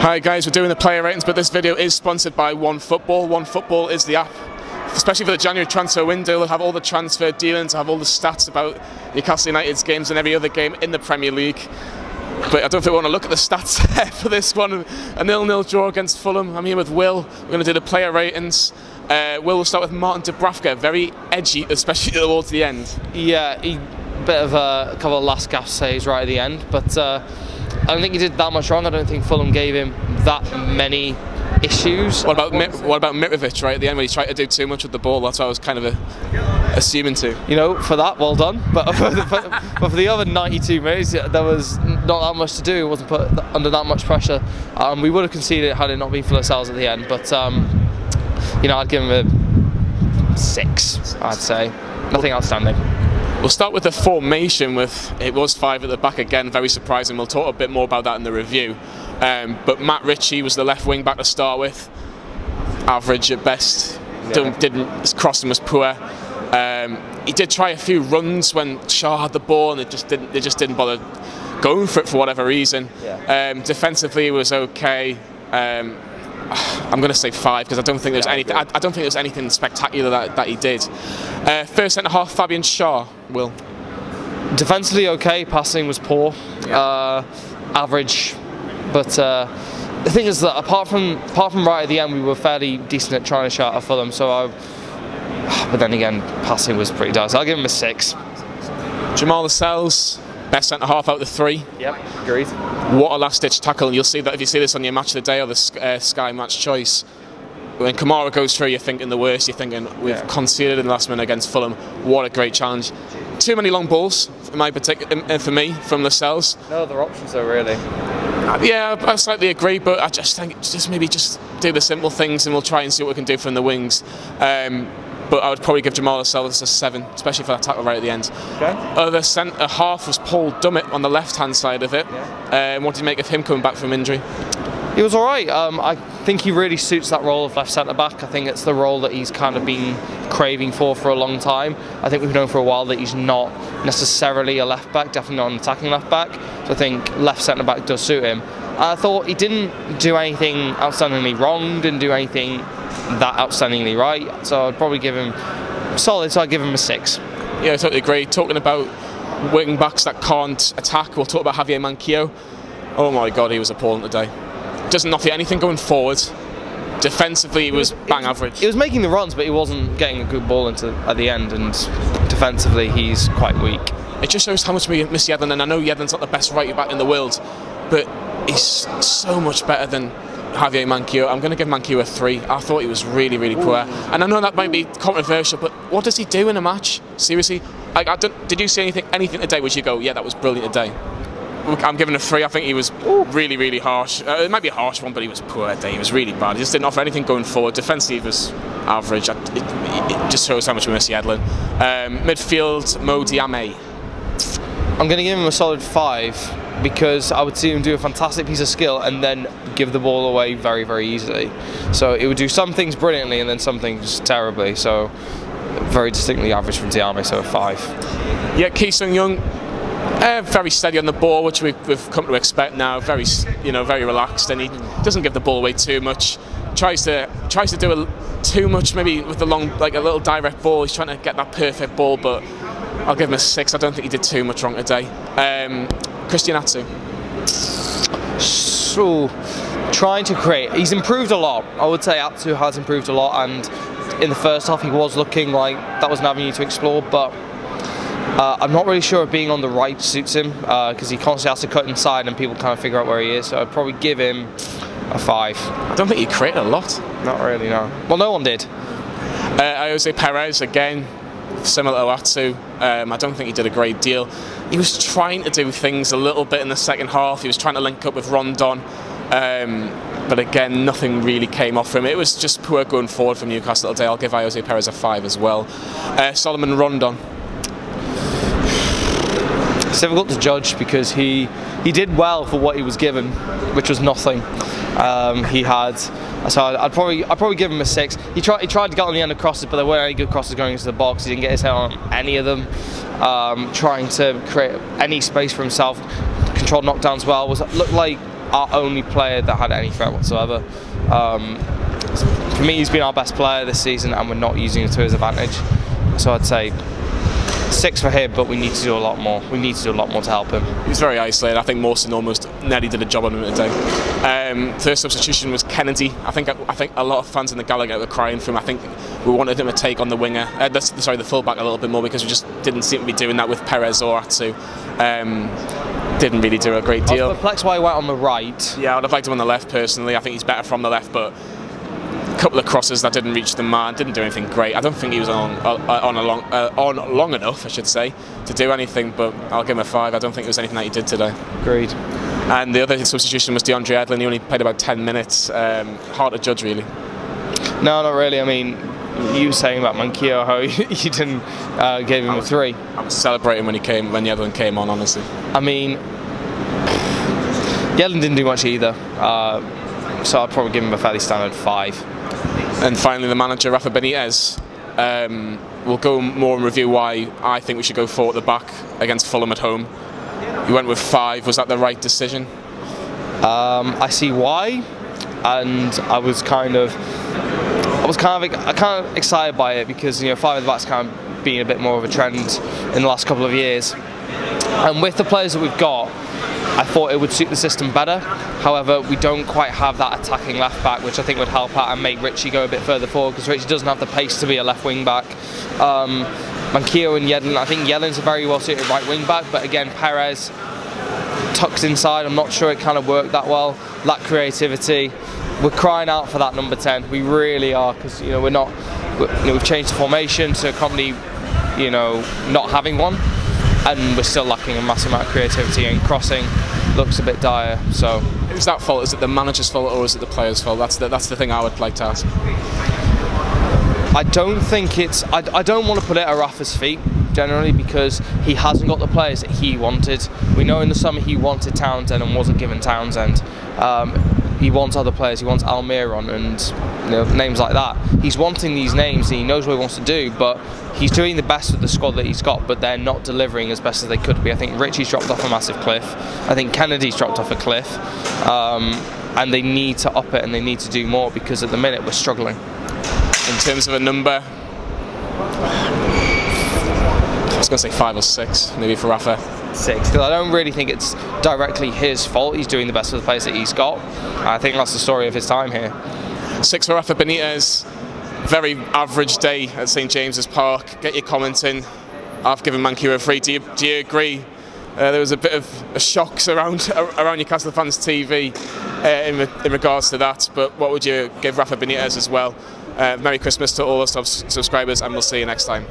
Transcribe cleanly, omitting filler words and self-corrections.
Hi guys, we're doing the player ratings, but this video is sponsored by OneFootball. OneFootball is the app, especially for the January transfer window. They'll have all the transfer dealings, have all the stats about Newcastle United's games and every other game in the Premier League. But I don't think we want to look at the stats for this one. A 0-0 draw against Fulham. I'm here with Will. We're going to do the player ratings. Will start with Martin Dubravka. Very edgy, especially towards the end. Yeah, bit of a couple of last gasp saves right at the end, but I don't think he did that much wrong. I don't think Fulham gave him that many issues. What about Mitrovic right at the end when he tried to do too much with the ball? That's what I was kind of assuming to. You know, for that, well done. But for the other 92 minutes, there was not that much to do. It wasn't put under that much pressure. We would have conceded had it not been for Lascelles at the end. But you know, I'd give him a 6. I'd say nothing outstanding. We'll start with the formation. It was 5 at the back again, very surprising. We'll talk a bit more about that in the review. But Matt Ritchie was the left wing back to start with. Average at best. Yeah. His crossing was poor. He did try a few runs when Shaw had the ball, and they just didn't bother going for it for whatever reason. Yeah. Defensively, it was okay. I'm going to say 5 because I don't think there's anything. I don't think there's anything spectacular that he did. First centre half, Fabian Shaw. Will. Defensively okay, passing was poor, average. But the thing is that apart from right at the end, we were fairly decent at trying to shut out Fulham. But then again, passing was pretty dire. So I'll give him a 6. Jamaal Lascelles, best centre half out of the 3. Yep, agreed. What a last-ditch tackle! And you'll see that if you see this on your match of the day or the Sky match choice. When Kamara goes through, you're thinking the worst. You're thinking we've conceded in the last minute against Fulham. What a great challenge! Too many long balls for me from Lascelles. No other options though, really. Yeah, I slightly agree, but I just think maybe do the simple things, and we'll try and see what we can do from the wings. But I would probably give Jamaal Lascelles a 7, especially for that tackle right at the end. Okay. Other centre half was Paul Dummett on the left-hand side of it. Yeah. What did you make of him coming back from injury? He was all right. I think he really suits that role of left centre-back. I think it's the role that he's kind of been craving for a long time. I think we've known for a while that he's not necessarily a left-back, definitely not an attacking left-back. So I think left centre-back does suit him. I thought he didn't do anything outstandingly wrong, didn't do anything that outstandingly right. So I'd probably give him solid, so I'd give him a 6. Yeah, I totally agree. Talking about wing-backs that can't attack, we'll talk about Javier Manquillo. Oh my God, he was appalling today. Doesn't offer anything going forward. Defensively, he was bang average. He was making the runs, but he wasn't getting a good ball at the end, and defensively, he's quite weak. It just shows how much we miss Yedlin, and I know Yedlin's not the best right back in the world, but he's so much better than Javier Manquillo. I'm going to give Manquillo a 3. I thought he was really, really poor. And I know that might be controversial, but what does he do in a match? Seriously? Did you see anything today which you go, yeah, that was brilliant today? I'm giving a 3. I think he was really, really harsh. It might be a harsh one, but he was poor today. He was really bad. He just didn't offer anything going forward. Defensively, he was average. It just shows how much we miss Yedlin. Midfield, Mo Diame. I'm going to give him a solid 5 because I would see him do a fantastic piece of skill and then give the ball away very, very easily. So it would do some things brilliantly and then some things terribly. So very distinctly average from Diame, so a 5. Yeah, sung-yueng. Very steady on the ball, which we've come to expect now. Very relaxed, and he doesn't give the ball away too much. Tries to do too much, maybe with the long, like a little direct ball. He's trying to get that perfect ball, but I'll give him a 6. I don't think he did too much wrong today. Christian Atsu. So, trying to create. He's improved a lot. I would say Atsu has improved a lot, and in the first half he was looking like that was an avenue to explore, but I'm not really sure if being on the right suits him because he constantly has to cut inside and people kind of figure out where he is, so I'd probably give him a 5. I don't think he created a lot. Not really, no. Well, no one did. Jose Perez, again, similar to Atsu. I don't think he did a great deal. He was trying to do things a little bit in the second half. He was trying to link up with Rondon. But again, nothing really came off him. It was just poor going forward from Newcastle today. I'll give Jose Perez a 5 as well. Salomon Rondon. It's difficult to judge because he did well for what he was given, which was nothing. So I'd probably give him a 6. He tried to get on the end of crosses, but there weren't any good crosses going into the box. He didn't get his head on any of them. Trying to create any space for himself, controlled knockdowns well. Looked like our only player that had any threat whatsoever. For me, he's been our best player this season, and we're not using it to his advantage. So I'd say 6 for him, but we need to do a lot more. We need to do a lot more to help him. He's very isolated. I think Mawson almost nearly did a job on him today. Third substitution was Kennedy. I think a lot of fans in the Gallagher were crying for him. I think we wanted him to take on the winger, the fullback a little bit more, because we just didn't seem to be doing that with Perez or Atsu. Didn't really do a great deal. I was perplexed why he went on the right. Yeah, I'd have liked him on the left personally. I think he's better from the left, but a couple of crosses that didn't reach the man, didn't do anything great. I don't think he was on long enough, I should say, to do anything, but I'll give him a 5. I don't think there was anything that he did today. Agreed. And the other substitution was DeAndre Edlin. He only played about 10 minutes. Hard to judge, really. No, not really. I mean, you were saying about Manquillo, how you didn't give him a 3. I was celebrating when Edlin came on, honestly. I mean, Yedlin didn't do much either, so I'd probably give him a fairly standard 5. And finally, the manager, Rafa Benitez. We'll go more and review why I think we should go 4 at the back against Fulham at home. You went with 5. Was that the right decision? I see why, and I was kind of excited by it, because 5 at the back's kind of been a bit more of a trend in the last couple of years. And with the players that we've got, I thought it would suit the system better. However, we don't quite have that attacking left back, which I think would help out and make Richie go a bit further forward, because Richie doesn't have the pace to be a left wing back. Manquillo and Yedlin, I think Yedlin's a very well suited right wing back, but again, Perez tucked inside. I'm not sure it kind of worked that well. Lack creativity. We're crying out for that number 10. We really are, because we've changed the formation to accompany not having one, and we're still lacking a massive amount of creativity, and crossing looks a bit dire. So, who's that fault? Is it the manager's fault or is it the player's fault? That's the thing I would like to ask. I don't think it's. I don't want to put it at Rafa's feet generally, because he hasn't got the players that he wanted. We know in the summer he wanted Townsend and wasn't given Townsend. He wants other players. He wants Almiron and names like that. He's wanting these names, and he knows what he wants to do, but he's doing the best with the squad that he's got, but they're not delivering as best as they could be. I think Richie's dropped off a massive cliff. I think Kennedy's dropped off a cliff, and they need to up it, and they need to do more, because at the minute we're struggling. In terms of a number, I was going to say 5 or 6, maybe for Rafa. 6, because I don't really think it's directly his fault. He's doing the best with the players that he's got. I think that's the story of his time here. 6 for Rafa Benitez. Very average day at St James's Park. Get your comments in. I've given Manquillo a 3. Do you agree? There was a bit of a shocks around Newcastle Fans TV in regards to that, but what would you give Rafa Benitez as well? Merry Christmas to all our subscribers, and we'll see you next time.